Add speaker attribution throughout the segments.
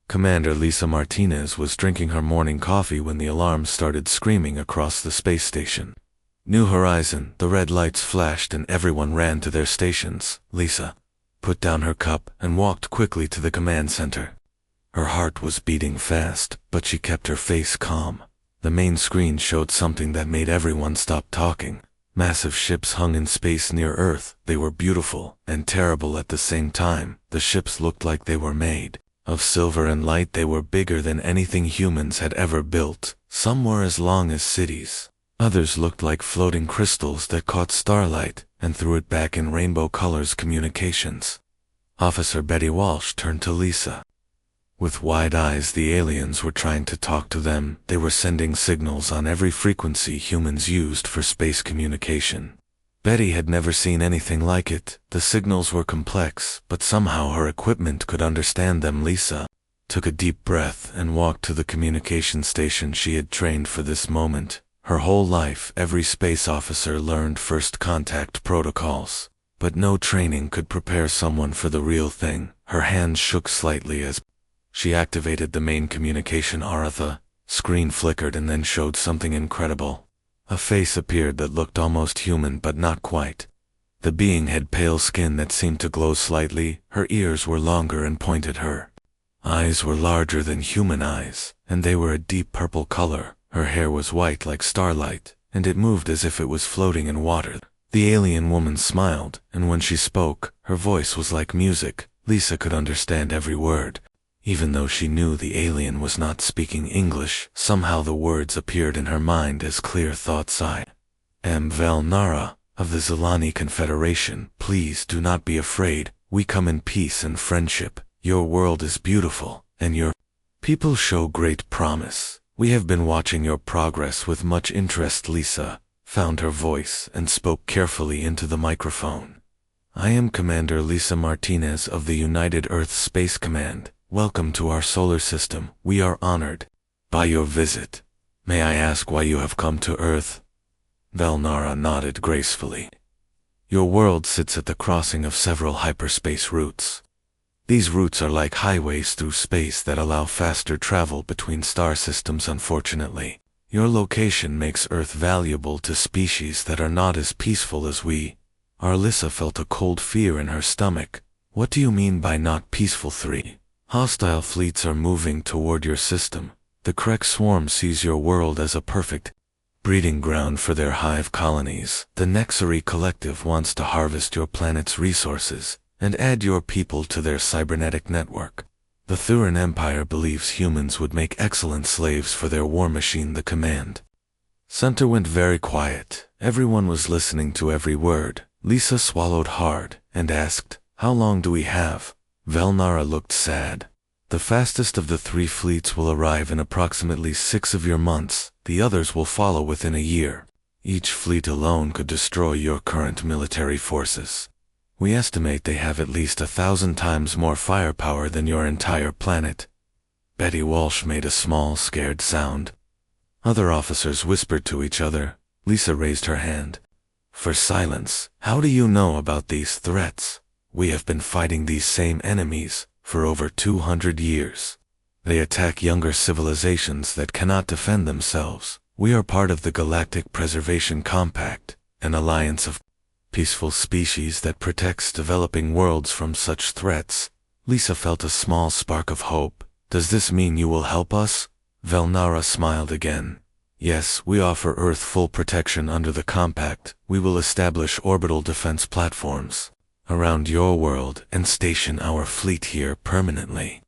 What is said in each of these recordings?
Speaker 1: Commander Lisa Martinez was drinking her morning coffee when the alarm started screaming across the space station. New Horizon, the red lights flashed and everyone ran to their stations. Lisa put down her cup and walked quickly to the command center. Her heart was beating fast, but she kept her face calm. The main screen showed something that made everyone stop talking. Massive ships hung in space near Earth. They were beautiful and terrible at the same time. The ships looked like they were made of silver and light. They were bigger than anything humans had ever built. Some were as long as cities. Others looked like floating crystals that caught starlight and threw it back in rainbow colors. Communications. Officer Betty Walsh turned to Lisa. With wide eyes, the aliens were trying to talk to them. They were sending signals on every frequency humans used for space communication. Betty had never seen anything like it. The signals were complex, but somehow her equipment could understand them. Lisa took a deep breath and walked to the communication station. She had trained for this moment. Her whole life, every space officer learned first contact protocols, but no training could prepare someone for the real thing. Her hands shook slightly as she activated the main communication. The screen flickered and then showed something incredible. A face appeared that looked almost human but not quite. The being had pale skin that seemed to glow slightly. Her ears were longer and pointed. Her eyes were larger than human eyes, and they were a deep purple color. Her hair was white like starlight, and it moved as if it was floating in water. The alien woman smiled, and when she spoke, her voice was like music. Lisa could understand every word. Even though she knew the alien was not speaking English, somehow the words appeared in her mind as clear thoughts. I am Velnara, of the Zelani Confederation. Please do not be afraid. We come in peace and friendship. Your world is beautiful, and your people show great promise. We have been watching your progress with much interest. Lisa found her voice and spoke carefully into the microphone. I am Commander Lisa Martinez of the United Earth Space Command. Welcome to our solar system. We are honored by your visit. May I ask why you have come to Earth? Velnara nodded gracefully. Your world sits at the crossing of several hyperspace routes. These routes are like highways through space that allow faster travel between star systems. Unfortunately, your location makes Earth valuable to species that are not as peaceful as we are. Lisa felt a cold fear in her stomach. What do you mean by not peaceful? 3 hostile fleets are moving toward your system. The Krek swarm sees your world as a perfect breeding ground for their hive colonies. The Nexari Collective wants to harvest your planet's resources and add your people to their cybernetic network. The Thuran Empire believes humans would make excellent slaves for their war machine. The command center went very quiet. Everyone was listening to every word. Lisa swallowed hard and asked, "How long do we have?" Velnara looked sad. The fastest of the 3 fleets will arrive in approximately 6 of your months. The others will follow within a year. Each fleet alone could destroy your current military forces. We estimate they have at least 1,000 times more firepower than your entire planet. Betty Walsh made a small, scared sound. Other officers whispered to each other. Lisa raised her hand for silence. How do you know about these threats? We have been fighting these same enemies for over 200 years. They attack younger civilizations that cannot defend themselves. We are part of the Galactic Preservation Compact, an alliance of peaceful species that protects developing worlds from such threats. Lisa felt a small spark of hope. Does this mean you will help us? Velnara smiled again. Yes, we offer Earth full protection under the compact. We will establish orbital defense platforms around your world and station our fleet here permanently.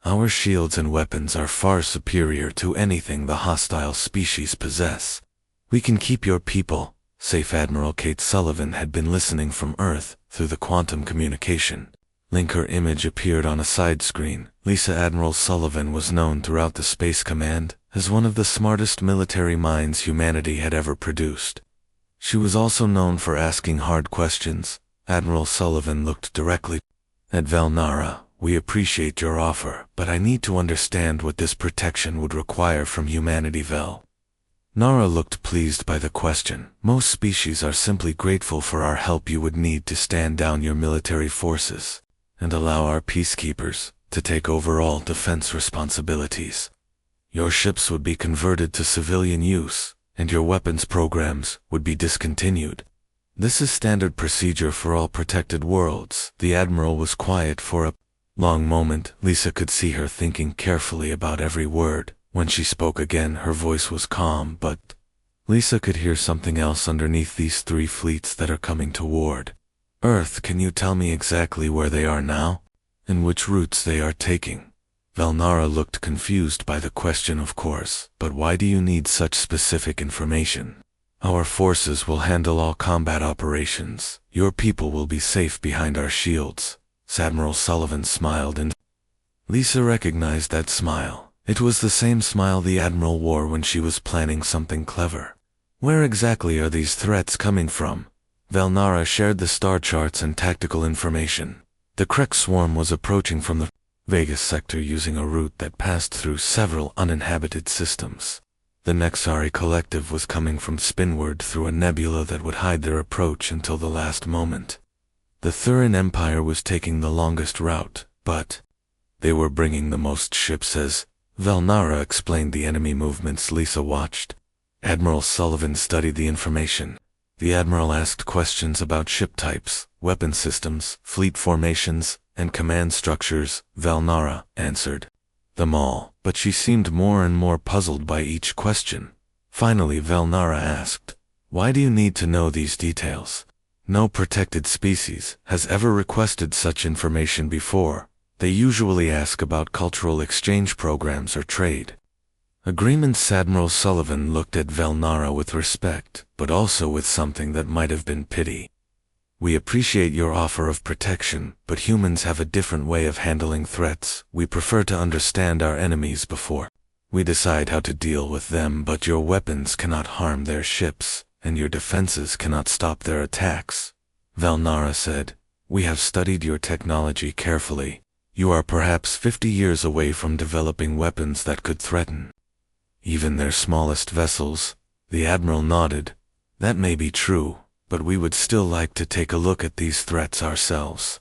Speaker 1: Our shields and weapons are far superior to anything the hostile species possess. We can keep your people safe. Admiral Kate Sullivan had been listening from Earth through the quantum communication link. Her image appeared on a side screen. Lisa Admiral Sullivan was known throughout the Space Command as one of the smartest military minds humanity had ever produced. She was also known for asking hard questions. Admiral Sullivan looked directly at Velnara. We appreciate your offer, but I need to understand what this protection would require from humanity. Nara looked pleased by the question. Most species are simply grateful for our help. You would need to stand down your military forces and allow our peacekeepers to take over all defense responsibilities. Your ships would be converted to civilian use, and your weapons programs would be discontinued. This is standard procedure for all protected worlds. The Admiral was quiet for a long moment. Lisa could see her thinking carefully about every word. When she spoke again, her voice was calm, but Lisa could hear something else underneath these 3 fleets that are coming toward Earth. Can you tell me exactly where they are now, and which routes they are taking? Valnara looked confused by the question, of course, but why do you need such specific information? Our forces will handle all combat operations. Your people will be safe behind our shields. Admiral Sullivan smiled, and Lisa recognized that smile. It was the same smile the Admiral wore when she was planning something clever. Where exactly are these threats coming from? Valnara shared the star charts and tactical information. The Krek swarm was approaching from the Vegas sector using a route that passed through several uninhabited systems. The Nexari collective was coming from Spinward through a nebula that would hide their approach until the last moment. The Thurin Empire was taking the longest route, but they were bringing the most ships as Valnara explained the enemy movements. Lisa watched. Admiral Sullivan studied the information. The Admiral asked questions about ship types, weapon systems, fleet formations, and command structures. Valnara answered them all, but she seemed more and more puzzled by each question. Finally, Valnara asked, "Why do you need to know these details? No protected species has ever requested such information before. They usually ask about cultural exchange programs or trade agreements." Admiral Sullivan looked at Valnara with respect, but also with something that might have been pity. "We appreciate your offer of protection, but humans have a different way of handling threats. We prefer to understand our enemies before we decide how to deal with them, but your weapons cannot harm their ships, and your defenses cannot stop their attacks." Valnara said, "We have studied your technology carefully. You are perhaps 50 years away from developing weapons that could threaten even their smallest vessels." The Admiral nodded. "That may be true, but we would still like to take a look at these threats ourselves.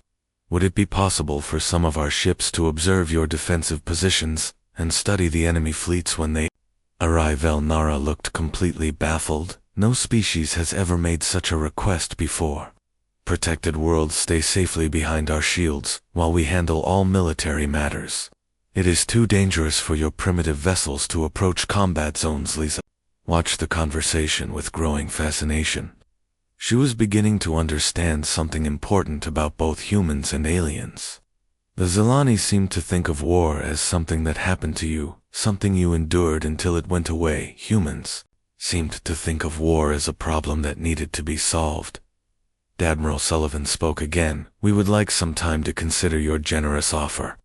Speaker 1: Would it be possible for some of our ships to observe your defensive positions and study the enemy fleets when they arrive?" Valnara looked completely baffled. No species has ever made such a request before. Protected worlds stay safely behind our shields while we handle all military matters. It is too dangerous for your primitive vessels to approach combat zones. Lisa watched the conversation with growing fascination. She was beginning to understand something important about both humans and aliens. The Zilani seemed to think of war as something that happened to you, something you endured until it went away. Humans seemed to think of war as a problem that needed to be solved. Admiral Sullivan spoke again. "We would like some time to consider your generous offer.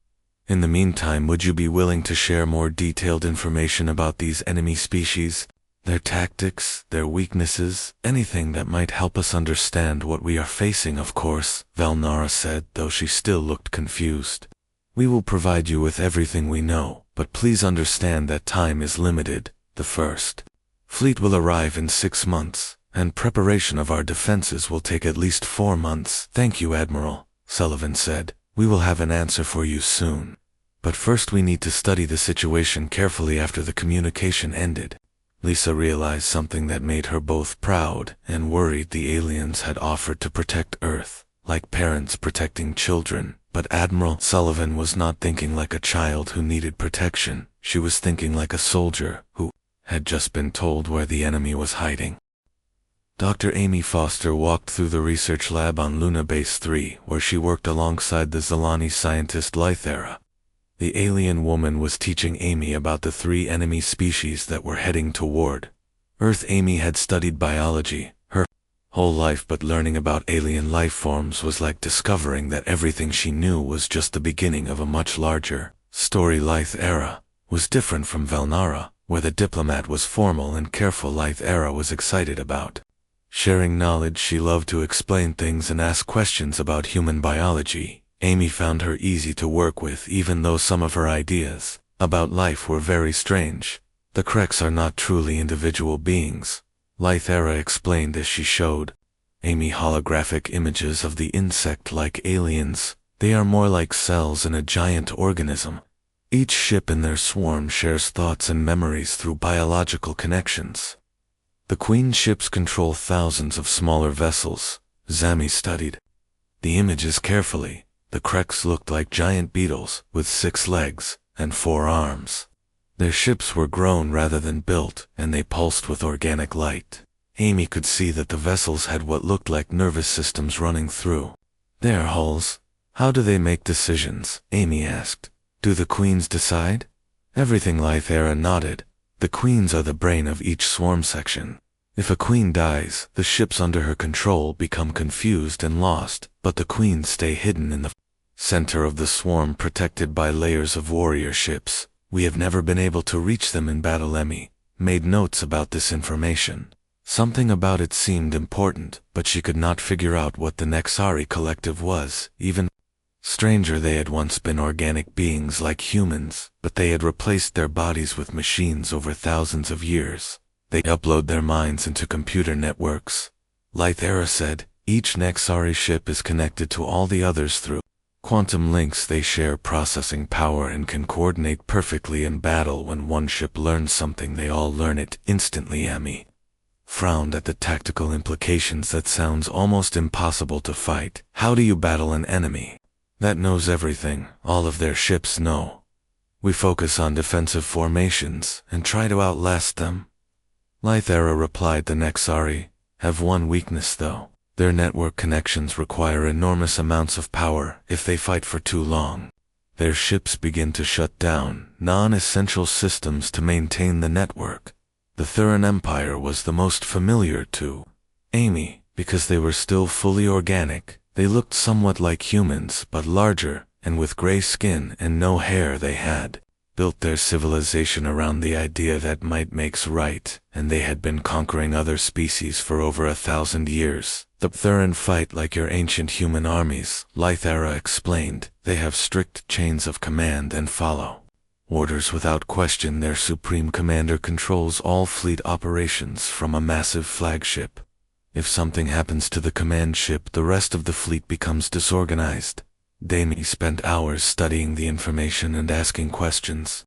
Speaker 1: In the meantime, would you be willing to share more detailed information about these enemy species? Their tactics, their weaknesses, anything that might help us understand what we are facing?" "Of course," Valnara said, though she still looked confused. "We will provide you with everything we know, but please understand that time is limited. The first fleet will arrive in 6 months, and preparation of our defenses will take at least 4 months. "Thank you, Admiral," Sullivan said. "We will have an answer for you soon. But first we need to study the situation carefully." After the communication ended, Lisa realized something that made her both proud and worried. The aliens had offered to protect Earth, like parents protecting children, but Admiral Sullivan was not thinking like a child who needed protection. She was thinking like a soldier who had just been told where the enemy was hiding. Dr. Amy Foster walked through the research lab on Luna Base 3, where she worked alongside the Zilani scientist Lythera. The alien woman was teaching Amy about the 3 enemy species that were heading toward Earth. Amy had studied biology her whole life, but learning about alien life forms was like discovering that everything she knew was just the beginning of a much larger story. Lythera was different from Valnara, where the diplomat was formal and careful. Lythera was excited about sharing knowledge. She loved to explain things and ask questions about human biology. Amy found her easy to work with, even though some of her ideas about life were very strange. "The Kreks are not truly individual beings," Lythera explained as she showed Amy holographic images of the insect-like aliens. They are more like cells in a giant organism. Each ship in their swarm shares thoughts and memories through biological connections. The Queen ships control thousands of smaller vessels, Zami studied the images carefully. The Kreks looked like giant beetles with 6 legs and 4 arms. Their ships were grown rather than built, and they pulsed with organic light. Amy could see that the vessels had what looked like nervous systems running through their hulls. How do they make decisions? Amy asked. Do the queens decide? Everything Lythera nodded. The queens are the brain of each swarm section. If a queen dies, the ships under her control become confused and lost, but the queens stay hidden in the center of the swarm, protected by layers of warrior ships. We have never been able to reach them in battle. Emmy made notes about this information. Something about it seemed important, but she could not figure out what the Nexari collective was. Even stranger, they had once been organic beings like humans, but they had replaced their bodies with machines over thousands of years. They upload their minds into computer networks. Lythera said, each Nexari ship is connected to all the others through quantum links. They share processing power and can coordinate perfectly in battle. When one ship learns something, they all learn it instantly. Amy frowned at the tactical implications. That sounds almost impossible to fight. How do you battle an enemy that knows everything all of their ships know? We focus on defensive formations and try to outlast them. Lythera replied. The Nexari have one weakness though. Their network connections require enormous amounts of power. If they fight for too long, their ships begin to shut down non-essential systems to maintain the network. The Thuran Empire was the most familiar to Amy, because they were still fully organic. They looked somewhat like humans, but larger, and with gray skin and no hair. They had built their civilization around the idea that might makes right, and they had been conquering other species for over 1,000 years. The Thuran fight like your ancient human armies, Lythera explained. They have strict chains of command and follow orders without question. Their supreme commander controls all fleet operations from a massive flagship. If something happens to the command ship, the rest of the fleet becomes disorganized. Dami spent hours studying the information and asking questions.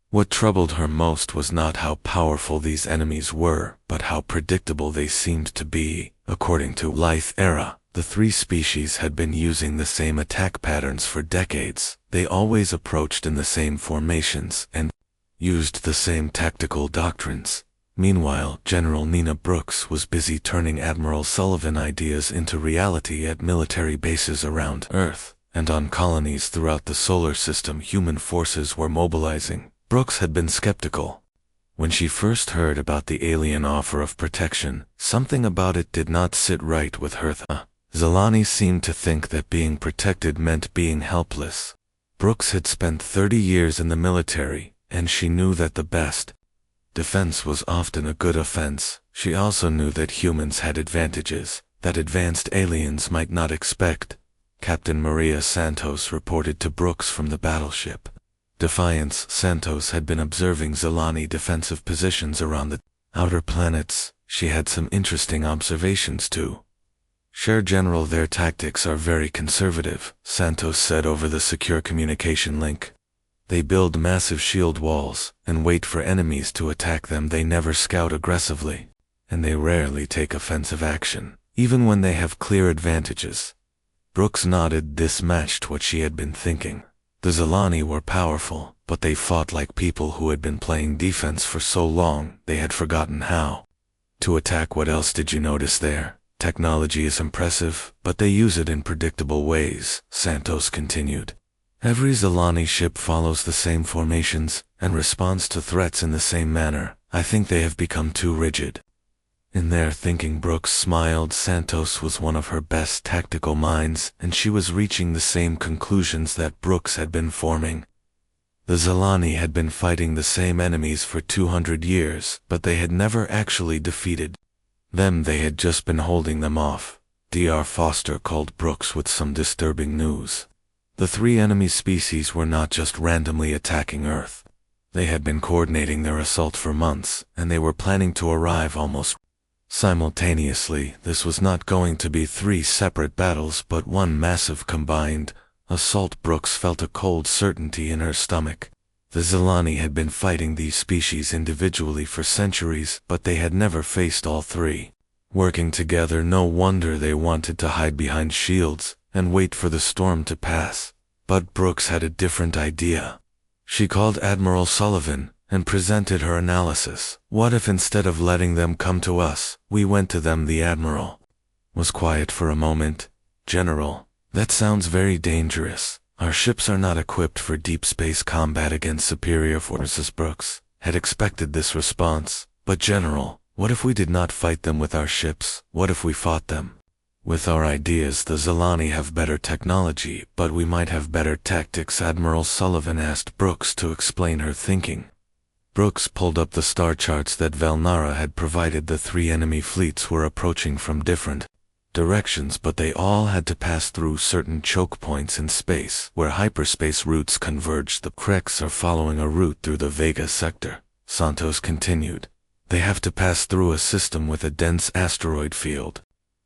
Speaker 1: What troubled her most was not how powerful these enemies were, but how predictable they seemed to be. According to Lythera, the 3 species had been using the same attack patterns for decades. They always approached in the same formations and used the same tactical doctrines. Meanwhile, General Nina Brooks was busy turning Admiral Sullivan ideas into reality at military bases around Earth and on colonies throughout the solar system. Human forces were mobilizing. Brooks had been skeptical. When she first heard about the alien offer of protection, something about it did not sit right with her. Zelani seemed to think that being protected meant being helpless. Brooks had spent 30 years in the military, and she knew that the best defense was often a good offense. She also knew that humans had advantages that advanced aliens might not expect. Captain Maria Santos reported to Brooks from the battleship Defiance. Santos had been observing Zelani defensive positions around the outer planets. She had some interesting observations too. Sure, General, their tactics are very conservative, Santos said over the secure communication link. They build massive shield walls and wait for enemies to attack them. They never scout aggressively, and they rarely take offensive action, even when they have clear advantages. Brooks nodded. This matched what she had been thinking. The Zelani were powerful, but they fought like people who had been playing defense for so long they had forgotten how to attack. What else did you notice there? Technology is impressive, but they use it in predictable ways, Santos continued. Every Zelani ship follows the same formations and responds to threats in the same manner. I think they have become too rigid in their thinking. Brooks smiled. Santos was one of her best tactical minds, and she was reaching the same conclusions that Brooks had been forming. The Zelani had been fighting the same enemies for 200 years, but they had never actually defeated them. They had just been holding them off. Dr. Foster called Brooks with some disturbing news. The 3 enemy species were not just randomly attacking Earth. They had been coordinating their assault for months, and they were planning to arrive almost simultaneously. This was not going to be 3 separate battles, but one massive combined Assault Brooks felt a cold certainty in her stomach. The Zilani had been fighting these species individually for centuries, but they had never faced all three. Working together, no wonder they wanted to hide behind shields and wait for the storm to pass. But Brooks had a different idea. She called Admiral Sullivan and presented her analysis. What if instead of letting them come to us, we went to them? The Admiral was quiet for a moment. General, that sounds very dangerous. Our ships are not equipped for deep space combat against superior forces. Brooks had expected this response. But General, what if we did not fight them with our ships? What if we fought them with our ideas? The Zilani have better technology, but we might have better tactics. Admiral Sullivan asked Brooks to explain her thinking. Brooks pulled up the star charts that Valnara had provided. The three enemy fleets were approaching from different directions, but they all had to pass through certain choke points in space where hyperspace routes converged. The Kreks are following a route through the Vega sector, Santos continued. They have to pass through a system with a dense asteroid field.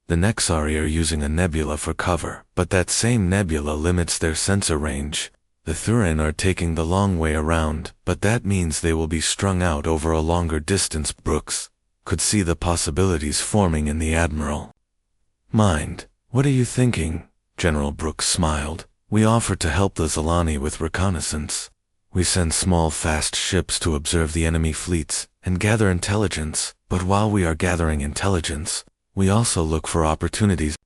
Speaker 1: The Nexari are using a nebula for cover, but that same nebula limits their sensor range. The Thurin are taking the long way around, but that means they will be strung out over a longer distance. Brooks could see the possibilities forming in the Admiral mind. What are you thinking? General Brooks smiled. We offer to help the Zilani with reconnaissance. We send small fast ships to observe the enemy fleets and gather intelligence, but while we are gathering intelligence, we also look for opportunities.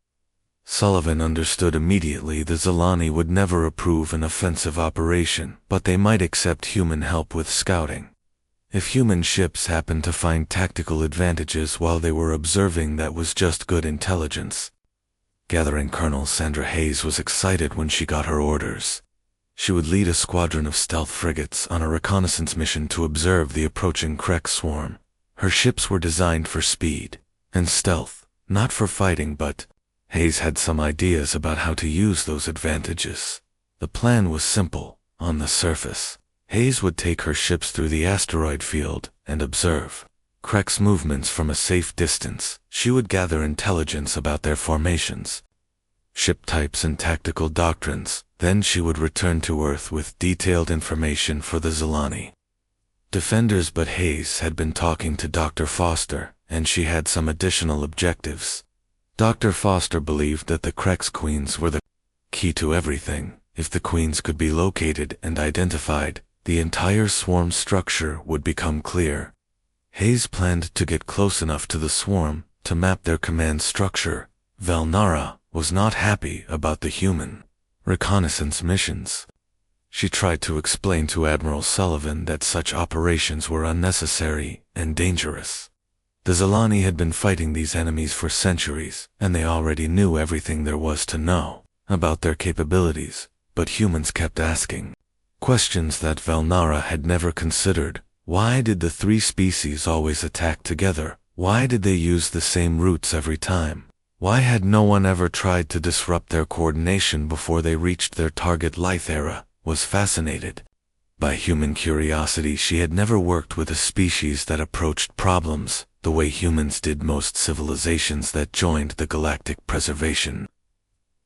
Speaker 1: Sullivan understood immediately the Zilani would never approve an offensive operation, but they might accept human help with scouting. If human ships happened to find tactical advantages while they were observing, that was just good intelligence. Gathering Colonel Sandra Hayes was excited when she got her orders. She would lead a squadron of stealth frigates on a reconnaissance mission to observe the approaching Krek swarm. Her ships were designed for speed and stealth, not for fighting, but Hayes had some ideas about how to use those advantages. The plan was simple. On the surface, Hayes would take her ships through the asteroid field and observe Krek's movements from a safe distance. She would gather intelligence about their formations, ship types, and tactical doctrines. Then she would return to Earth with detailed information for the Zilani defenders. But Hayes had been talking to Dr. Foster, and she had some additional objectives. Dr. Foster believed that the Krek's queens were the key to everything. If the queens could be located and identified, the entire swarm structure would become clear. Hayes planned to get close enough to the swarm to map their command structure. Valnara was not happy about the human reconnaissance missions. She tried to explain to Admiral Sullivan that such operations were unnecessary and dangerous. The Zilani had been fighting these enemies for centuries, and they already knew everything there was to know about their capabilities, but humans kept asking questions that Valnara had never considered. Why did the three species always attack together? Why did they use the same routes every time? Why had no one ever tried to disrupt their coordination before they reached their target? Lythera was fascinated by human curiosity. She had never worked with a species that approached problems the way humans did. Most civilizations that joined the Galactic Preservation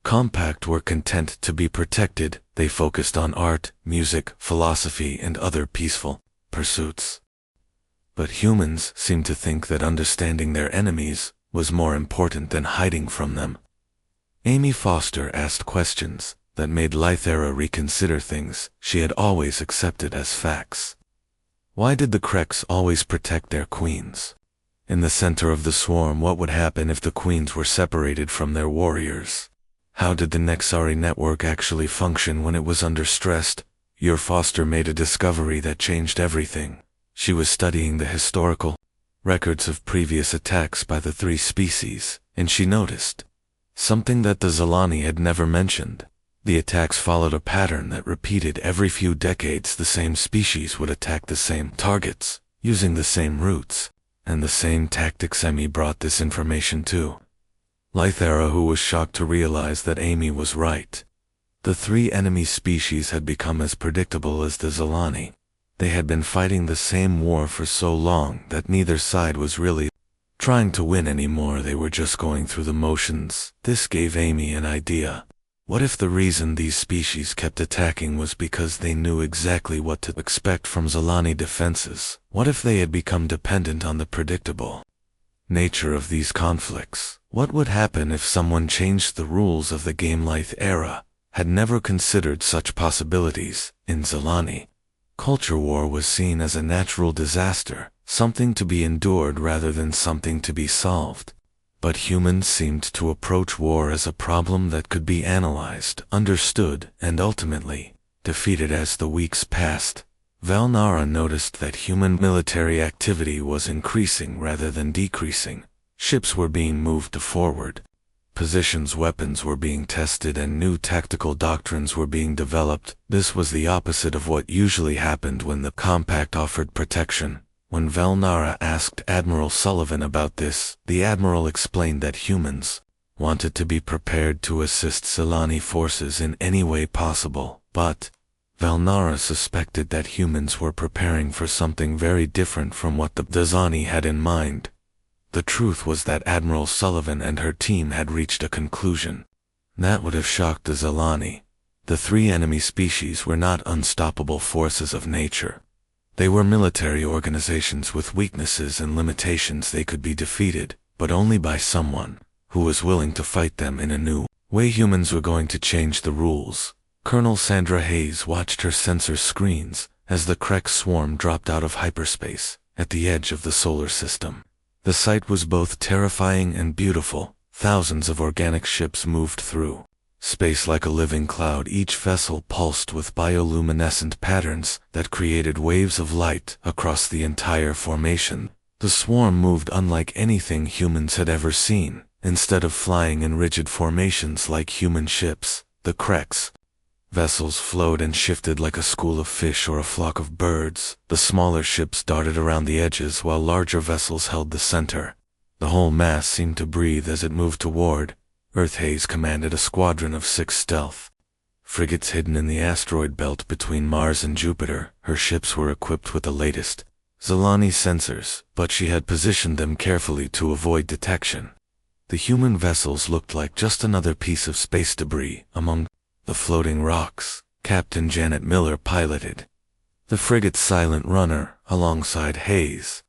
Speaker 1: Compact were content to be protected. They focused on art, music, philosophy, and other peaceful pursuits. But humans seemed to think that understanding their enemies was more important than hiding from them. Amy Foster asked questions that made Lythera reconsider things she had always accepted as facts. Why did the Kreks always protect their queens? In the center of the swarm, what would happen if the queens were separated from their warriors? How did the Nexari network actually function when it was under stress? Your Foster made a discovery that changed everything. She was studying the historical records of previous attacks by the three species, and she noticed something that the Zilani had never mentioned. The attacks followed a pattern that repeated every few decades. The same species would attack the same targets, using the same routes and the same tactics. Amy brought this information too. Lythera, who was shocked to realize that Amy was right. The three enemy species had become as predictable as the Zilani. They had been fighting the same war for so long that neither side was really trying to win anymore. They were just going through the motions. This gave Amy an idea. What if the reason these species kept attacking was because they knew exactly what to expect from Zilani defenses? What if they had become dependent on the predictable nature of these conflicts? What would happen if someone changed the rules of the game-life era? Had never considered such possibilities. In Zilani, culture war was seen as a natural disaster, something to be endured rather than something to be solved. But humans seemed to approach war as a problem that could be analyzed, understood, and ultimately defeated. As the weeks passed, Valnara noticed that human military activity was increasing rather than decreasing. Ships were being moved forward. Positions, weapons were being tested, and new tactical doctrines were being developed. This was the opposite of what usually happened when the compact offered protection. When Valnara asked Admiral Sullivan about this, the Admiral explained that humans wanted to be prepared to assist Zilani forces in any way possible. But Valnara suspected that humans were preparing for something very different from what the Zilani had in mind. The truth was that Admiral Sullivan and her team had reached a conclusion that would have shocked the Zilani. The three enemy species were not unstoppable forces of nature. They were military organizations with weaknesses and limitations. They could be defeated, but only by someone who was willing to fight them in a new way. Humans were going to change the rules. Colonel Sandra Hayes watched her sensor screens as the Krek swarm dropped out of hyperspace at the edge of the solar system. The sight was both terrifying and beautiful. Thousands of organic ships moved through space like a living cloud. Each vessel pulsed with bioluminescent patterns that created waves of light across the entire formation. The swarm moved unlike anything humans had ever seen. Instead of flying in rigid formations like human ships, the Kreks vessels flowed and shifted like a school of fish or a flock of birds. The smaller ships darted around the edges while larger vessels held the center. The whole mass seemed to breathe as it moved toward Earth. Hayes commanded a squadron of 6 stealth frigates hidden in the asteroid belt between Mars and Jupiter. Her ships were equipped with the latest Zilani sensors, but she had positioned them carefully to avoid detection. The human vessels looked like just another piece of space debris among the floating rocks. Captain Janet Miller piloted the frigate's Silent Runner alongside Hayes.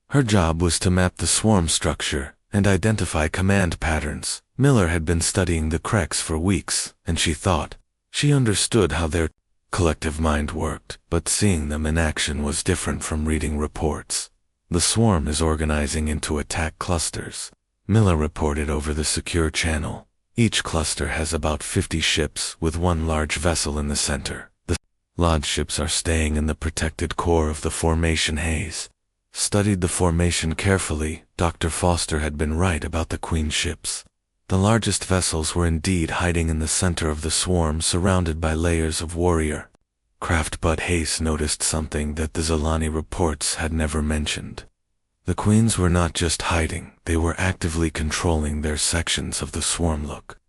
Speaker 1: Her job was to map the swarm structure and identify command patterns. Miller had been studying the Kreks for weeks, and she thought she understood how their collective mind worked, but seeing them in action was different from reading reports. The swarm is organizing into attack clusters, Miller reported over the secure channel. Each cluster has about 50 ships, with one large vessel in the center. The large ships are staying in the protected core of the formation. Hayes studied the formation carefully. Dr. Foster had been right about the Queen ships. The largest vessels were indeed hiding in the center of the swarm, surrounded by layers of warrior craft. But Hayes noticed something that the Zilani reports had never mentioned. The Queens were not just hiding, they were actively controlling their sections of the swarm. Look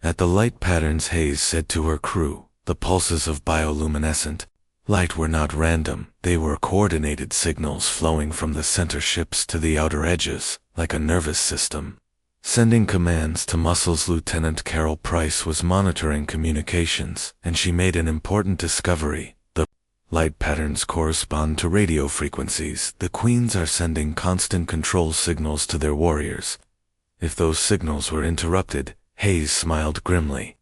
Speaker 1: at the light patterns, Hayes said to her crew. The pulses of bioluminescent light were not random, they were coordinated signals flowing from the center ships to the outer edges, like a nervous system, sending commands to muscles. Lieutenant Carol Price was monitoring communications, and she made an important discovery. The light patterns correspond to radio frequencies. The Queens are sending constant control signals to their warriors. If those signals were interrupted, Hayes smiled grimly.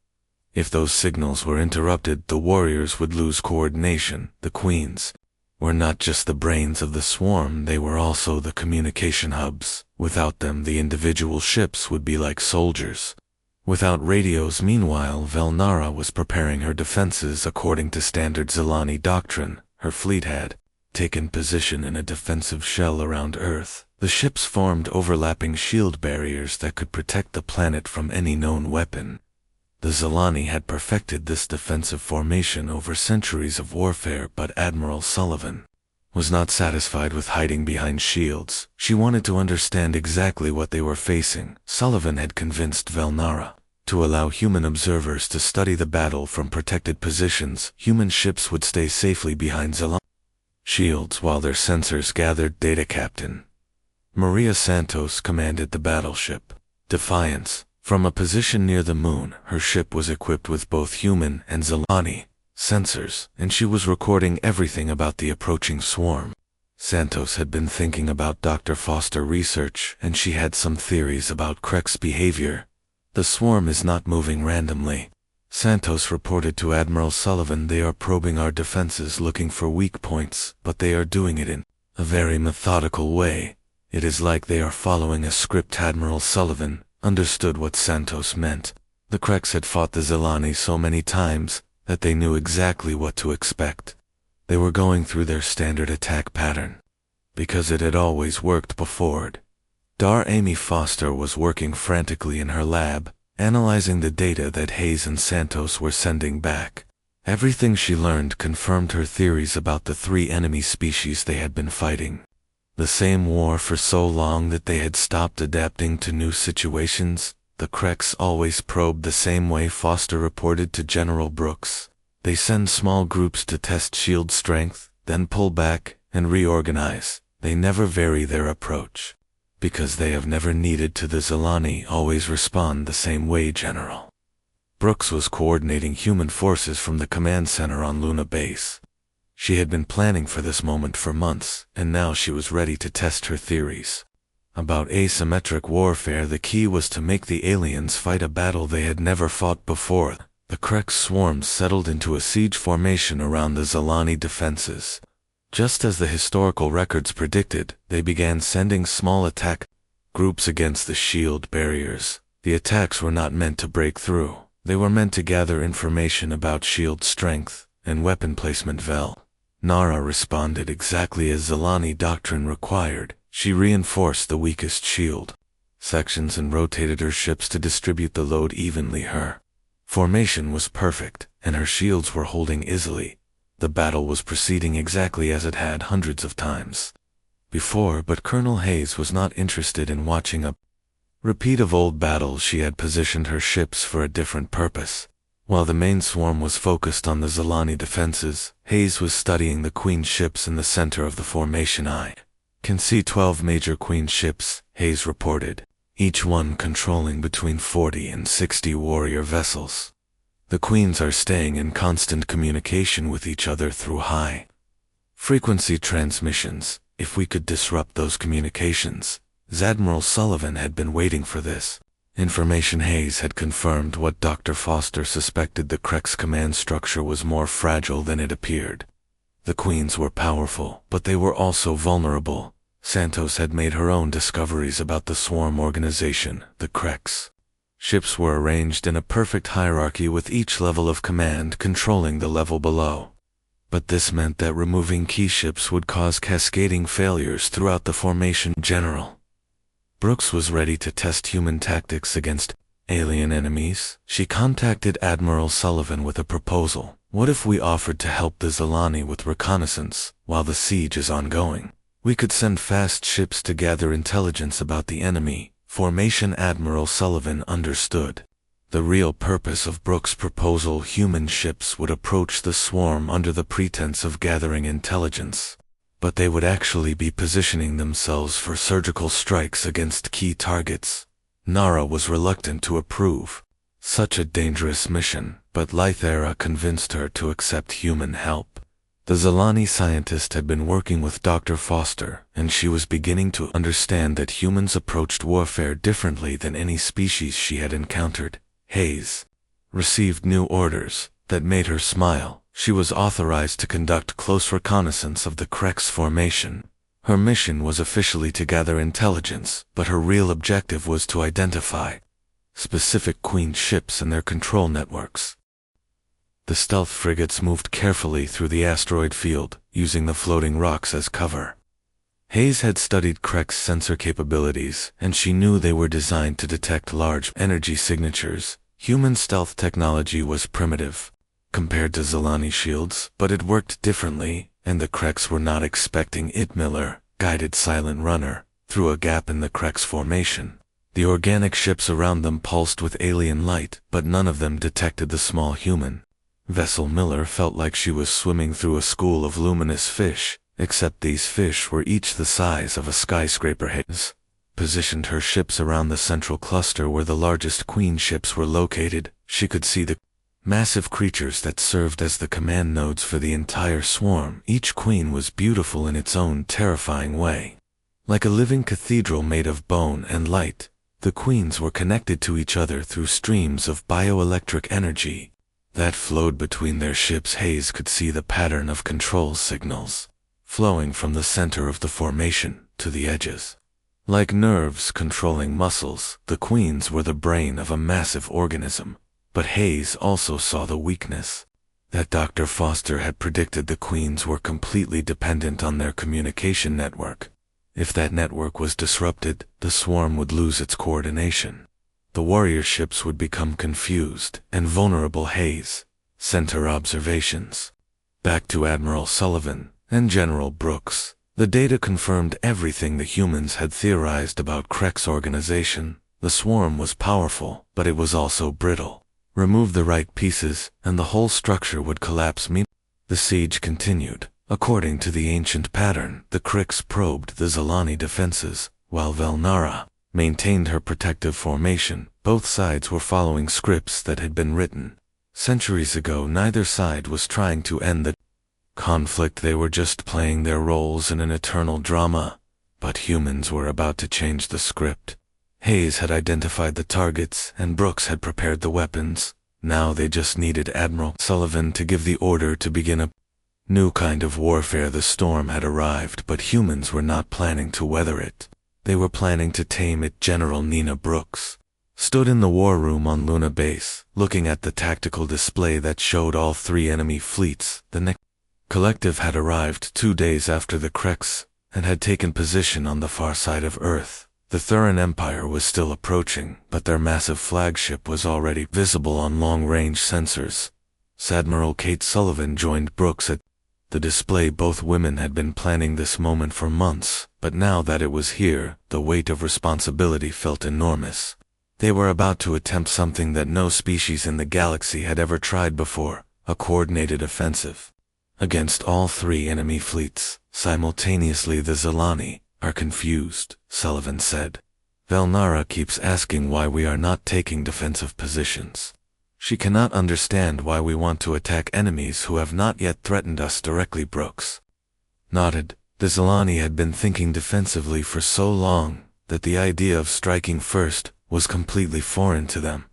Speaker 1: If those signals were interrupted, the warriors would lose coordination. The Queens were not just the brains of the swarm, they were also the communication hubs. Without them, the individual ships would be like soldiers without radios. Meanwhile, Valnara was preparing her defenses according to standard Zilani doctrine. Her fleet had taken position in a defensive shell around Earth. The ships formed overlapping shield barriers that could protect the planet from any known weapon. The Zilani had perfected this defensive formation over centuries of warfare, but Admiral Sullivan was not satisfied with hiding behind shields. She wanted to understand exactly what they were facing. Sullivan had convinced Valnara to allow human observers to study the battle from protected positions. Human ships would stay safely behind Zilani shields while their sensors gathered data. Captain Maria Santos commanded the battleship Defiance, From a position near the moon, her ship was equipped with both human and Zilani sensors, and she was recording everything about the approaching swarm. Santos had been thinking about Dr. Foster research, and she had some theories about Krek's behavior. The swarm is not moving randomly. Santos reported to Admiral Sullivan, they are probing our defenses looking for weak points, but they are doing it in a very methodical way. It is like they are following a script. Admiral Sullivan understood what Santos meant. The Kreks had fought the Zilani so many times that they knew exactly what to expect. They were going through their standard attack pattern, because it had always worked before. Amy Foster was working frantically in her lab, analyzing the data that Hayes and Santos were sending back. Everything she learned confirmed her theories about the three enemy species they had been fighting. The same war for so long that they had stopped adapting to new situations. The Kreks always probed the same way. Foster reported to General Brooks. They send small groups to test shield strength, then pull back and reorganize. They never vary their approach, because they have never needed to. The Zilani always respond the same way. General Brooks was coordinating human forces from the command center on Luna Base. She had been planning for this moment for months, and now she was ready to test her theories. About asymmetric warfare, the key was to make the aliens fight a battle they had never fought before. The Krek swarms settled into a siege formation around the Zilani defenses. Just as the historical records predicted, they began sending small attack groups against the shield barriers. The attacks were not meant to break through. They were meant to gather information about shield strength and weapon placement. Nara responded exactly as Zilani doctrine required. She reinforced the weakest shield sections and rotated her ships to distribute the load evenly. Her formation was perfect, and her shields were holding easily. The battle was proceeding exactly as it had hundreds of times before, but Colonel Hayes was not interested in watching a repeat of old battles. She had positioned her ships for a different purpose. While the main swarm was focused on the Zilani defenses, Hayes was studying the Queen ships in the center of the formation. I can see 12 major Queen ships, Hayes reported, each one controlling between 40 and 60 warrior vessels. The Queens are staying in constant communication with each other through high-frequency transmissions. If we could disrupt those communications, Admiral Sullivan had been waiting for this information. Hayes had confirmed what Dr. Foster suspected. The Krek's command structure was more fragile than it appeared. The Queens were powerful, but they were also vulnerable. Santos had made her own discoveries about the swarm organization. The Kreks ships were arranged in a perfect hierarchy, with each level of command controlling the level below. But this meant that removing key ships would cause cascading failures throughout the formation. General Brooks was ready to test human tactics against alien enemies. She contacted Admiral Sullivan with a proposal. What if we offered to help the Zilani with reconnaissance while the siege is ongoing? We could send fast ships to gather intelligence about the enemy formation. Admiral Sullivan understood the real purpose of Brooks' proposal. Human ships would approach the swarm under the pretense of gathering intelligence, but they would actually be positioning themselves for surgical strikes against key targets. Nara was reluctant to approve such a dangerous mission, but Lythera convinced her to accept human help. The Zilani scientist had been working with Dr. Foster, and she was beginning to understand that humans approached warfare differently than any species she had encountered. Hayes received new orders that made her smile. She was authorized to conduct close reconnaissance of the Krek's formation. Her mission was officially to gather intelligence, but her real objective was to identify specific Queen ships and their control networks. The stealth frigates moved carefully through the asteroid field, using the floating rocks as cover. Hayes had studied Krek's sensor capabilities, and she knew they were designed to detect large energy signatures. Human stealth technology was primitive compared to Zilani shields, but it worked differently, and the Kreks were not expecting it. Miller guided Silent Runner through a gap in the Krek's formation. The organic ships around them pulsed with alien light, but none of them detected the small human vessel. Miller felt like she was swimming through a school of luminous fish, except these fish were each the size of a skyscraper. Hayes positioned her ships around the central cluster where the largest queen ships were located. She could see the massive creatures that served as the command nodes for the entire swarm. Each queen was beautiful in its own terrifying way. Like a living cathedral made of bone and light, the queens were connected to each other through streams of bioelectric energy that flowed between their ships. Hayes could see the pattern of control signals flowing from the center of the formation to the edges. Like nerves controlling muscles, the queens were the brain of a massive organism. But Hayes also saw the weakness that Dr. Foster had predicted. The queens were completely dependent on their communication network. If that network was disrupted, the swarm would lose its coordination. The warrior ships would become confused and vulnerable. Hayes sent her observations back to Admiral Sullivan and General Brooks. The data confirmed everything the humans had theorized about Krek's organization. The swarm was powerful, but it was also brittle. Remove the right pieces, and the whole structure would collapse. The siege continued. According to the ancient pattern, the Kreks probed the Zilani defenses, while Velnara maintained her protective formation. Both sides were following scripts that had been written centuries ago. Neither side was trying to end the conflict. They were just playing their roles in an eternal drama. But humans were about to change the script. Hayes had identified the targets, and Brooks had prepared the weapons. Now they just needed Admiral Sullivan to give the order to begin a new kind of warfare. The storm had arrived, but humans were not planning to weather it. They were planning to tame it. General Nina Brooks stood in the war room on Luna Base, looking at the tactical display that showed all three enemy fleets. The next collective had arrived 2 days after the Kreks and had taken position on the far side of Earth. The Thuran Empire was still approaching, but their massive flagship was already visible on long-range sensors. Admiral Kate Sullivan joined Brooks at the display. Both women had been planning this moment for months, but now that it was here, the weight of responsibility felt enormous. They were about to attempt something that no species in the galaxy had ever tried before, a coordinated offensive against all three enemy fleets simultaneously. The Zilani are confused, Sullivan said. Velnara keeps asking why we are not taking defensive positions. She cannot understand why we want to attack enemies who have not yet threatened us directly. Brooks nodded. The Zilani had been thinking defensively for so long that the idea of striking first was completely foreign to them.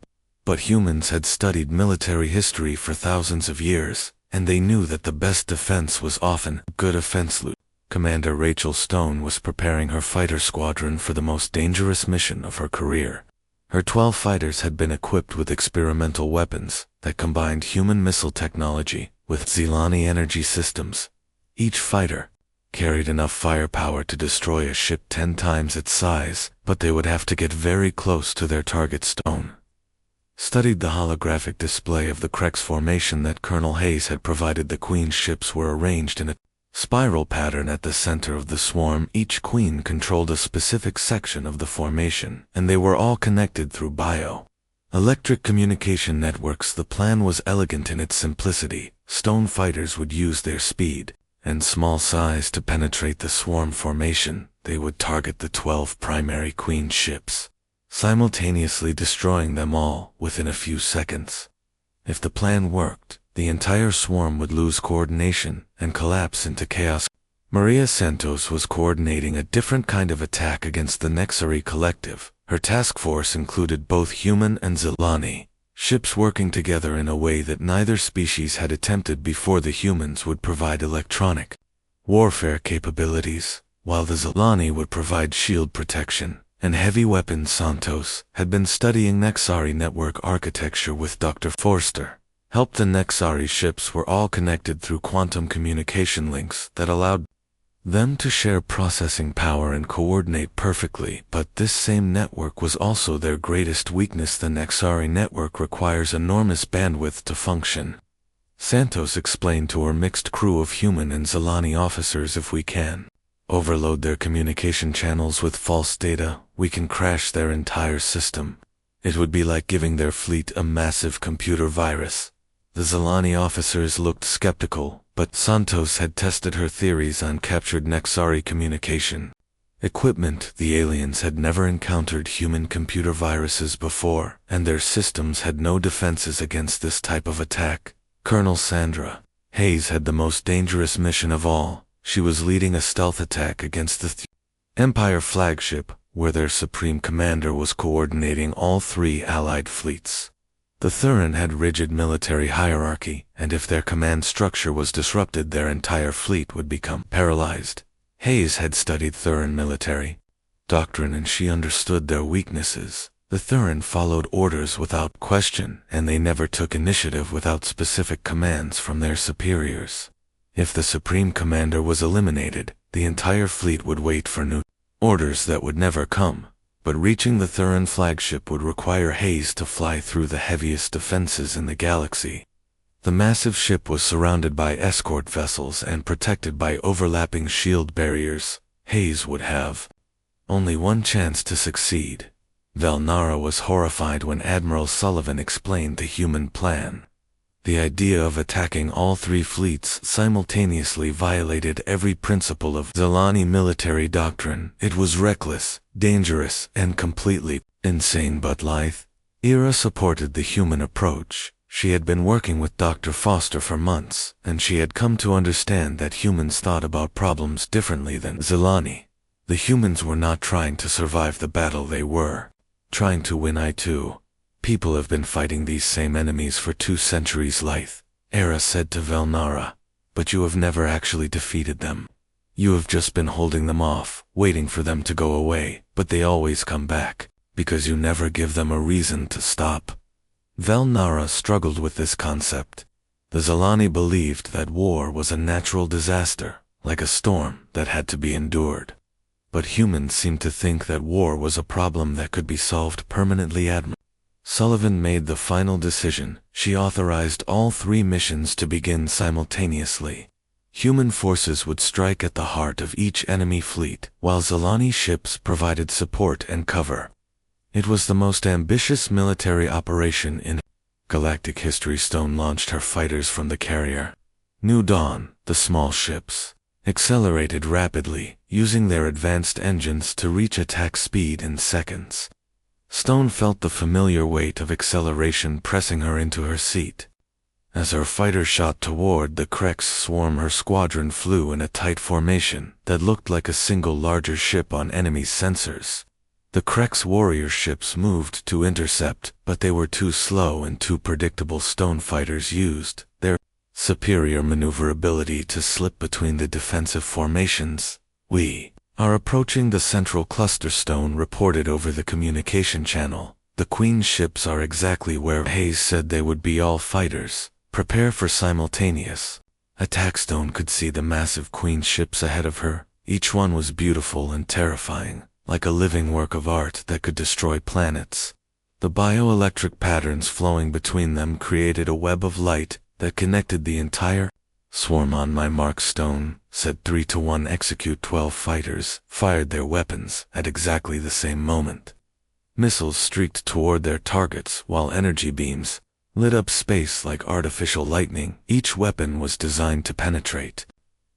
Speaker 1: But humans had studied military history for thousands of years, and they knew that the best defense was often good offense. Commander Rachel Stone was preparing her fighter squadron for the most dangerous mission of her career. Her 12 fighters had been equipped with experimental weapons that combined human missile technology with Zilani energy systems. Each fighter carried enough firepower to destroy a ship 10 times its size, but they would have to get very close to their target. Stone studied the holographic display of the Kreks formation that Colonel Hayes had provided. The Queen's ships were arranged in a spiral pattern at the center of the swarm. Each queen controlled a specific section of the formation, and they were all connected through bio-electric communication networks. The plan was elegant in its simplicity. Stone fighters would use their speed and small size to penetrate the swarm formation. They would target the 12 primary queen ships, simultaneously destroying them all within a few seconds. If the plan worked, the entire swarm would lose coordination and collapse into chaos. Maria Santos was coordinating a different kind of attack against the Nexari collective. Her task force included both human and Zilani ships working together in a way that neither species had attempted before. The humans would provide electronic warfare capabilities, while the Zilani would provide shield protection and heavy weapons. Santos had been studying Nexari network architecture with Dr. Forster. Helped. The Nexari ships were all connected through quantum communication links that allowed them to share processing power and coordinate perfectly, but this same network was also their greatest weakness. The Nexari network requires enormous bandwidth to function. Santos explained to her mixed crew of human and Zilani officers, if we can overload their communication channels with false data, we can crash their entire system. It would be like giving their fleet a massive computer virus. The Zilani officers looked skeptical, but Santos had tested her theories on captured Nexari communication. Equipment: the aliens had never encountered human computer viruses before, and their systems had no defenses against this type of attack. Colonel Sandra Hayes had the most dangerous mission of all. She was leading a stealth attack against the Empire flagship, where their supreme commander was coordinating all three Allied fleets. The Thurin had rigid military hierarchy, and if their command structure was disrupted, their entire fleet would become paralyzed. Hayes had studied Thurin military doctrine, and she understood their weaknesses. The Thurin followed orders without question, and they never took initiative without specific commands from their superiors. If the Supreme Commander was eliminated, the entire fleet would wait for new orders that would never come. But reaching the Thurin flagship would require Hayes to fly through the heaviest defenses in the galaxy. The massive ship was surrounded by escort vessels and protected by overlapping shield barriers. Hayes would have only one chance to succeed. Velnara was horrified when Admiral Sullivan explained the human plan. The idea of attacking all three fleets simultaneously violated every principle of Zilani military doctrine. It was reckless, dangerous, and completely insane, but Ira supported the human approach. She had been working with Dr. Foster for months, and she had come to understand that humans thought about problems differently than Zilani. The humans were not trying to survive the battle, they were trying to win. People have been fighting these same enemies for 2 centuries, Ira said to Velnara, but you have never actually defeated them. You have just been holding them off, waiting for them to go away, but they always come back, because you never give them a reason to stop. Velnara struggled with this concept. The Zilani believed that war was a natural disaster, like a storm that had to be endured. But humans seemed to think that war was a problem that could be solved permanently. Admiral Sullivan made the final decision. She authorized all 3 missions to begin simultaneously. Human forces would strike at the heart of each enemy fleet, while Zilani ships provided support and cover. It was the most ambitious military operation in Galactic history. Stone launched her fighters from the carrier. New Dawn, the small ships, accelerated rapidly, using their advanced engines to reach attack speed in seconds. Stone felt the familiar weight of acceleration pressing her into her seat. As her fighter shot toward the Krex swarm, her squadron flew in a tight formation that looked like a single larger ship on enemy sensors. The Krex warrior ships moved to intercept, but they were too slow and too predictable. Stone fighters used their superior maneuverability to slip between the defensive formations. We are approaching the central cluster, Stone reported over the communication channel. The Queen's ships are exactly where Hayes said they would be. All fighters prepare for simultaneous attack. Stone could see the massive Queen's ships ahead of her. Each one was beautiful and terrifying, like a living work of art that could destroy planets. The bioelectric patterns flowing between them created a web of light that connected the entire swarm. On my mark, Stone said. 3-1. Execute. 12 fighters fired their weapons at exactly the same moment. Missiles streaked toward their targets while energy beams lit up space like artificial lightning. Each weapon was designed to penetrate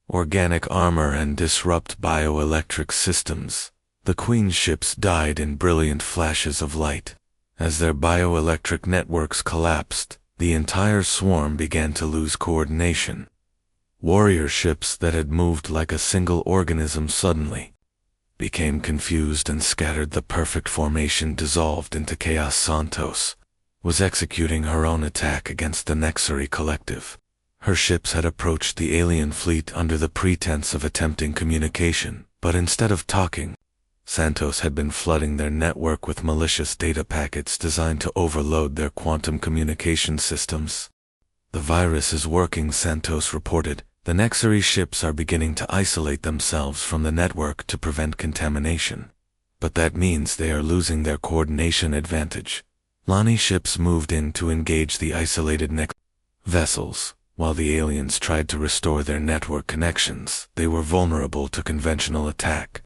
Speaker 1: organic armor and disrupt bioelectric systems. The Queen's ships died in brilliant flashes of light. As their bioelectric networks collapsed, the entire swarm began to lose coordination. Warrior ships that had moved like a single organism suddenly became confused and scattered. The perfect formation dissolved into chaos. Santos was executing her own attack against the Nexari collective. Her ships had approached the alien fleet under the pretense of attempting communication, but instead of talking, Santos had been flooding their network with malicious data packets designed to overload their quantum communication systems. The virus is working, Santos reported. The Nexari ships are beginning to isolate themselves from the network to prevent contamination. But that means they are losing their coordination advantage. Lani ships moved in to engage the isolated vessels. While the aliens tried to restore their network connections, they were vulnerable to conventional attack.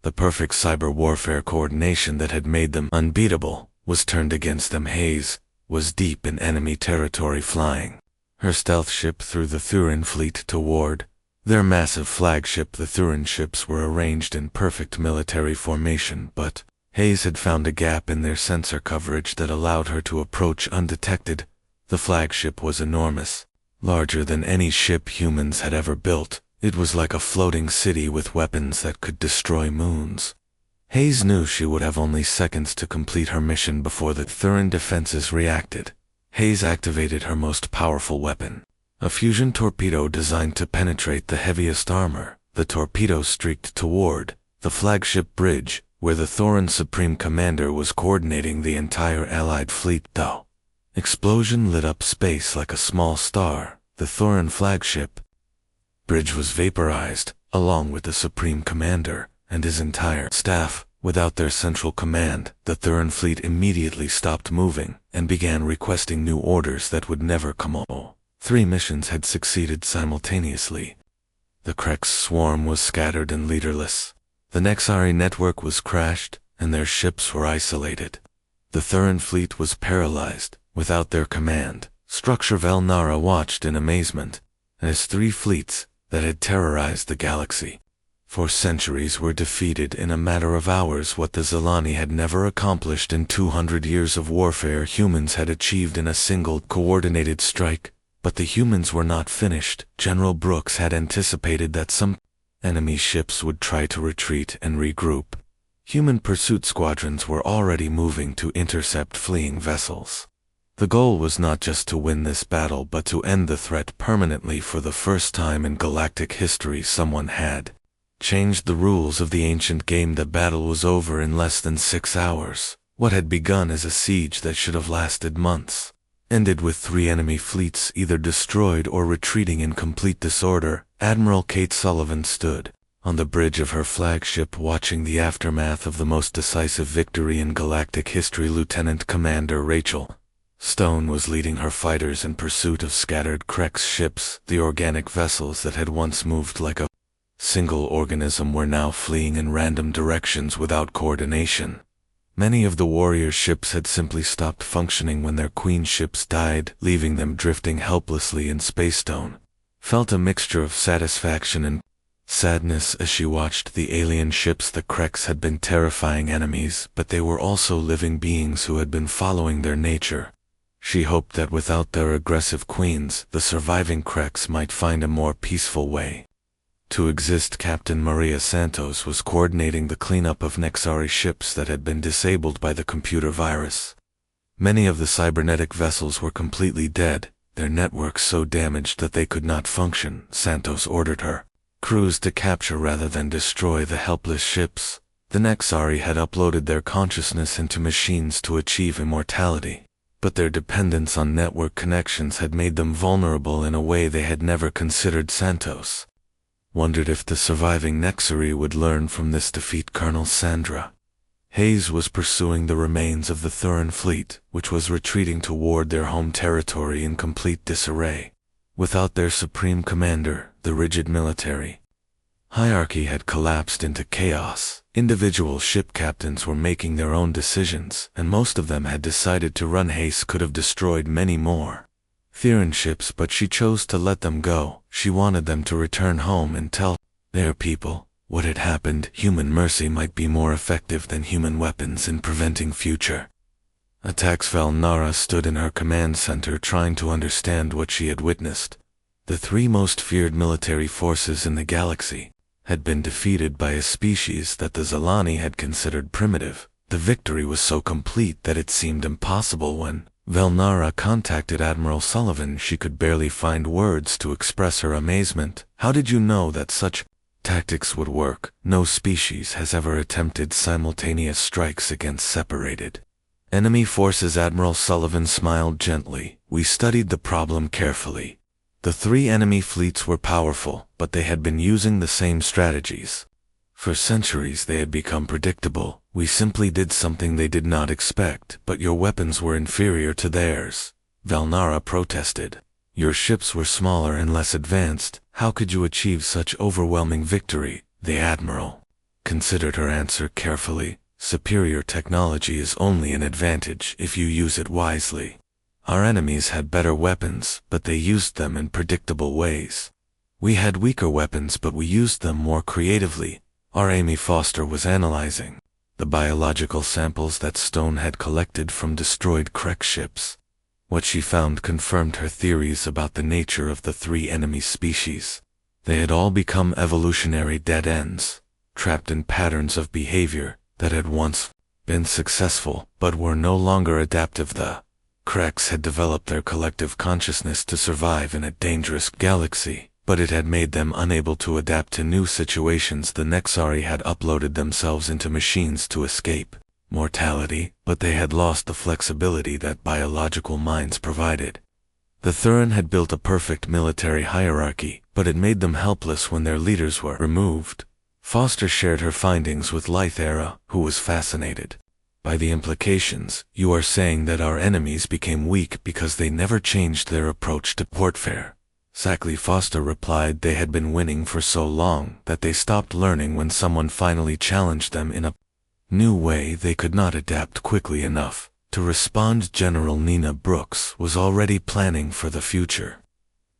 Speaker 1: The perfect cyber warfare coordination that had made them unbeatable was turned against them. Hayes was deep in enemy territory, flying her stealth ship through the Thurin fleet toward Their massive flagship, the Thurin ships, were arranged in perfect military formation, but Hayes had found a gap in their sensor coverage that allowed her to approach undetected. The flagship was enormous, larger than any ship humans had ever built. It was like a floating city with weapons that could destroy moons. Hayes knew she would have only seconds to complete her mission before the Thurin defenses reacted. Hayes activated her most powerful weapon, a fusion torpedo designed to penetrate the heaviest armor. The torpedo streaked toward the flagship bridge, where the Thorin Supreme Commander was coordinating the entire Allied fleet. The explosion lit up space like a small star. The Thorin flagship bridge was vaporized, along with the Supreme Commander and his entire staff. Without their central command, the Thurin fleet immediately stopped moving and began requesting new orders that would never come. All 3 missions had succeeded simultaneously. The Krex swarm was scattered and leaderless. The Nexari network was crashed, and their ships were isolated. The Thurin fleet was paralyzed, without their command structure. Velnara watched in amazement as 3 fleets that had terrorized the galaxy for centuries were defeated in a matter of hours. What the Zilani had never accomplished in 200 years of warfare, humans had achieved in a single coordinated strike. But the humans were not finished. General Brooks had anticipated that some enemy ships would try to retreat and regroup. Human pursuit squadrons were already moving to intercept fleeing vessels. The goal was not just to win this battle, but to end the threat permanently. For the first time in galactic history, someone had changed the rules of the ancient game. The battle was over in less than 6 hours. What had begun as a siege that should have lasted months ended with 3 enemy fleets either destroyed or retreating in complete disorder. Admiral Kate Sullivan stood on the bridge of her flagship watching the aftermath of the most decisive victory in galactic history. Lieutenant Commander Rachel Stone was leading her fighters in pursuit of scattered Krex ships. The organic vessels that had once moved like a single organism were now fleeing in random directions without coordination. Many of the warrior ships had simply stopped functioning when their queen ships died, leaving them drifting helplessly in space. Stone felt a mixture of satisfaction and sadness as she watched the alien ships. The Krex had been terrifying enemies, but they were also living beings who had been following their nature. She hoped that without their aggressive queens, the surviving Krex might find a more peaceful way to exist. Captain Maria Santos was coordinating the cleanup of Nexari ships that had been disabled by the computer virus. Many of the cybernetic vessels were completely dead, their networks so damaged that they could not function. Santos ordered her crews to capture rather than destroy the helpless ships. The Nexari had uploaded their consciousness into machines to achieve immortality, but their dependence on network connections had made them vulnerable in a way they had never considered. Santos wondered if the surviving Nexari would learn from this defeat. Colonel Sandra Hayes was pursuing the remains of the Thurin fleet, which was retreating toward their home territory in complete disarray. Without their supreme commander, the rigid military hierarchy had collapsed into chaos. Individual ship captains were making their own decisions, and most of them had decided to run. Hayes could have destroyed many more Thurin ships, but she chose to let them go. She wanted them to return home and tell their people what had happened. Human mercy might be more effective than human weapons in preventing future attacks. Velnara stood in her command center trying to understand what she had witnessed. The 3 most feared military forces in the galaxy had been defeated by a species that the Zilani had considered primitive. The victory was so complete that it seemed impossible. When Velnara contacted Admiral Sullivan, she could barely find words to express her amazement. How did you know that such tactics would work? No species has ever attempted simultaneous strikes against separated enemy forces. Admiral Sullivan smiled gently. We studied the problem carefully. The 3 enemy fleets were powerful, but they had been using the same strategies. For centuries they had become predictable. We simply did something they did not expect, but your weapons were inferior to theirs. Velnara protested. Your ships were smaller and less advanced. How could you achieve such overwhelming victory? The Admiral considered her answer carefully. Superior technology is only an advantage if you use it wisely. Our enemies had better weapons, but they used them in predictable ways. We had weaker weapons, but we used them more creatively. Our Amy Foster was analyzing the biological samples that Stone had collected from destroyed Krek ships. What she found confirmed her theories about the nature of the three enemy species. They had all become evolutionary dead ends, trapped in patterns of behavior that had once been successful but were no longer adaptive. The Kreks had developed their collective consciousness to survive in a dangerous galaxy, but it had made them unable to adapt to new situations. The Nexari had uploaded themselves into machines to escape mortality, but they had lost the flexibility that biological minds provided. The Thuran had built a perfect military hierarchy, but it made them helpless when their leaders were removed. Foster shared her findings with Lythera, who was fascinated by the implications. You are saying that our enemies became weak because they never changed their approach to warfare. Exactly, Foster replied. They had been winning for so long that they stopped learning when someone finally challenged them in a new way. They could not adapt quickly enough to respond. General Nina Brooks was already planning for the future.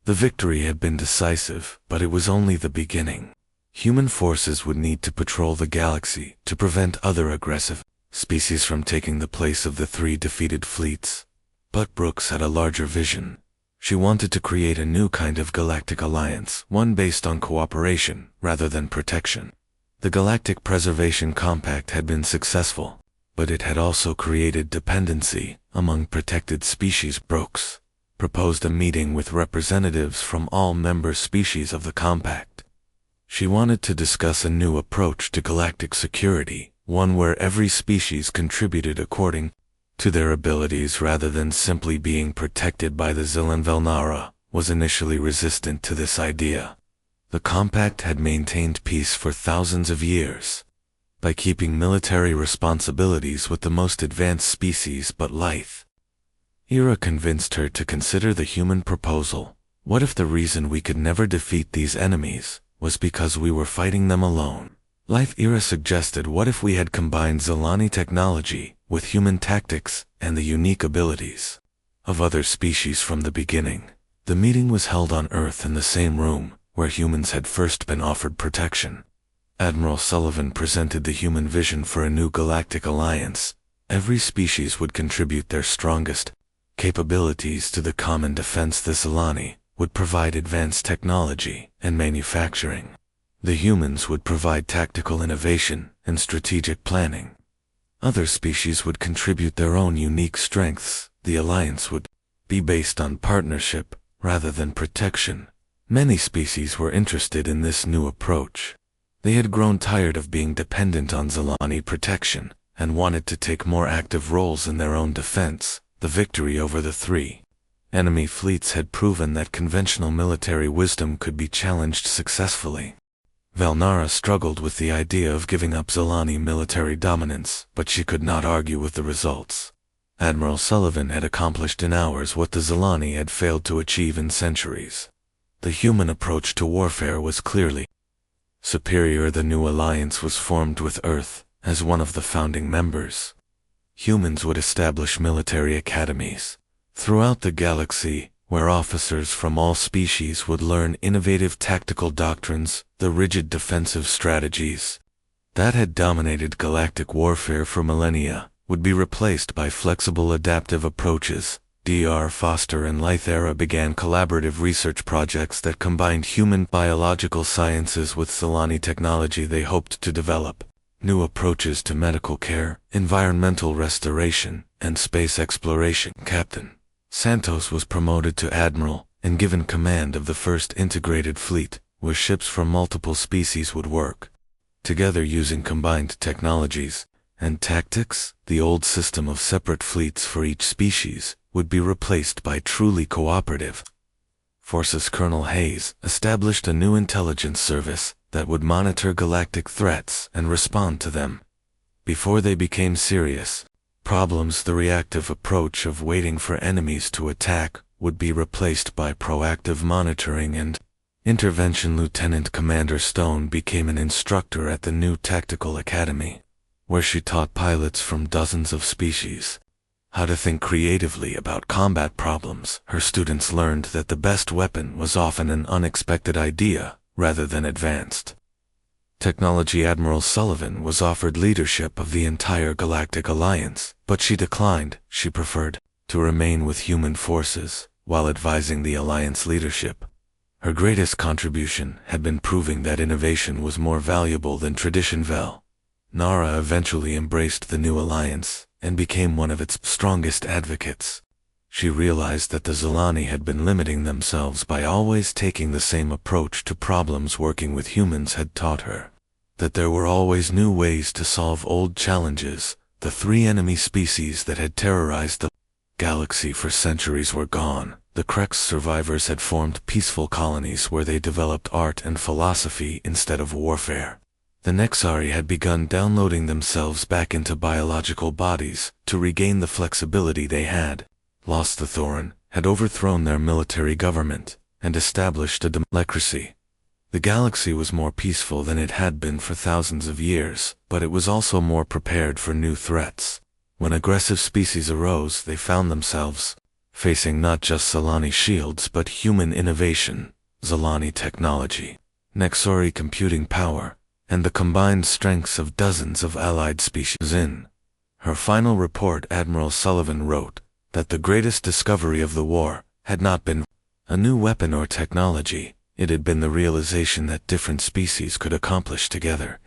Speaker 1: The victory had been decisive, but it was only the beginning. Human forces would need to patrol the galaxy to prevent other aggressive species from taking the place of the three defeated fleets. But Brooks had a larger vision. She wanted to create a new kind of galactic alliance, one based on cooperation rather than protection. The Galactic Preservation Compact had been successful, but it had also created dependency among protected species. Brooks proposed a meeting with representatives from all member species of the Compact. She wanted to discuss a new approach to galactic security, one where every species contributed according to their abilities rather than simply being protected by the Zillan. Velnara was initially resistant to this idea. The Compact had maintained peace for thousands of years by keeping military responsibilities with the most advanced species, but Lythera convinced her to consider the human proposal. What if the reason we could never defeat these enemies was because we were fighting them alone? Lythera suggested, what if we had combined Zilani technology with human tactics and the unique abilities of other species from the beginning? The meeting was held on Earth in the same room where humans had first been offered protection. Admiral Sullivan presented the human vision for a new galactic alliance. Every species would contribute their strongest capabilities to the common defense. The Zilani would provide advanced technology and manufacturing. The humans would provide tactical innovation and strategic planning. Other species would contribute their own unique strengths. The alliance would be based on partnership rather than protection. Many species were interested in this new approach. They had grown tired of being dependent on Zilani protection and wanted to take more active roles in their own defense. The victory over the three enemy fleets had proven that conventional military wisdom could be challenged successfully. Velnara struggled with the idea of giving up Zilani military dominance, but she could not argue with the results. Admiral Sullivan had accomplished in hours what the Zilani had failed to achieve in centuries. The human approach to warfare was clearly superior. The new alliance was formed with Earth as one of the founding members. Humans would establish military academies throughout the galaxy, where officers from all species would learn innovative tactical doctrines. The rigid defensive strategies that had dominated galactic warfare for millennia would be replaced by flexible adaptive approaches. Dr. Foster and Lythera began collaborative research projects that combined human biological sciences with Zilani technology. They hoped to develop new approaches to medical care, environmental restoration, and space exploration. Captain Santos was promoted to admiral and given command of the first integrated fleet, where ships from multiple species would work together using combined technologies and tactics. The old system of separate fleets for each species would be replaced by truly cooperative forces. Colonel Hayes established a new intelligence service that would monitor galactic threats and respond to them before they became serious problems. The reactive approach of waiting for enemies to attack would be replaced by proactive monitoring and intervention. Lieutenant Commander Stone became an instructor at the new Tactical Academy, where she taught pilots from dozens of species how to think creatively about combat problems. Her students learned that the best weapon was often an unexpected idea rather than advanced technology. Admiral Sullivan was offered leadership of the entire Galactic Alliance, but she declined. She preferred to remain with human forces while advising the Alliance leadership. Her greatest contribution had been proving that innovation was more valuable than tradition. Nara eventually embraced the new alliance and became one of its strongest advocates. She realized that the Zilani had been limiting themselves by always taking the same approach to problems. Working with humans had taught her that there were always new ways to solve old challenges. The three enemy species that had terrorized the galaxy for centuries were gone. The Krex survivors had formed peaceful colonies where they developed art and philosophy instead of warfare. The Nexari had begun downloading themselves back into biological bodies to regain the flexibility they had lost. The Thorin had overthrown their military government and established a democracy. The galaxy was more peaceful than it had been for thousands of years, but it was also more prepared for new threats. When aggressive species arose, they found themselves facing not just Zilani shields but human innovation, Zilani technology, Nexari computing power, and the combined strengths of dozens of allied species. In her final report, Admiral Sullivan wrote that the greatest discovery of the war had not been a new weapon or technology. It had been the realization that different species could accomplish together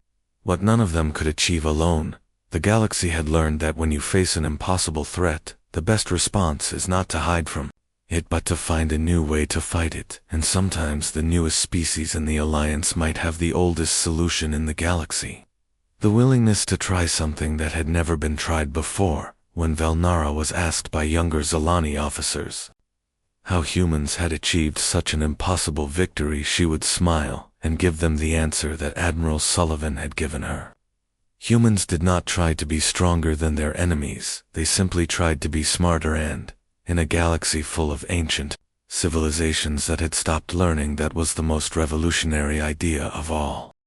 Speaker 1: what none of them could achieve alone. The galaxy had learned that when you face an impossible threat, the best response is not to hide from it but to find a new way to fight it. And sometimes the newest species in the Alliance might have the oldest solution in the galaxy. The willingness to try something that had never been tried before. When Velnara was asked by younger Zilani officers how humans had achieved such an impossible victory, she would smile and give them the answer that Admiral Sullivan had given her. Humans did not try to be stronger than their enemies, they simply tried to be smarter. And in a galaxy full of ancient civilizations that had stopped learning, that was the most revolutionary idea of all.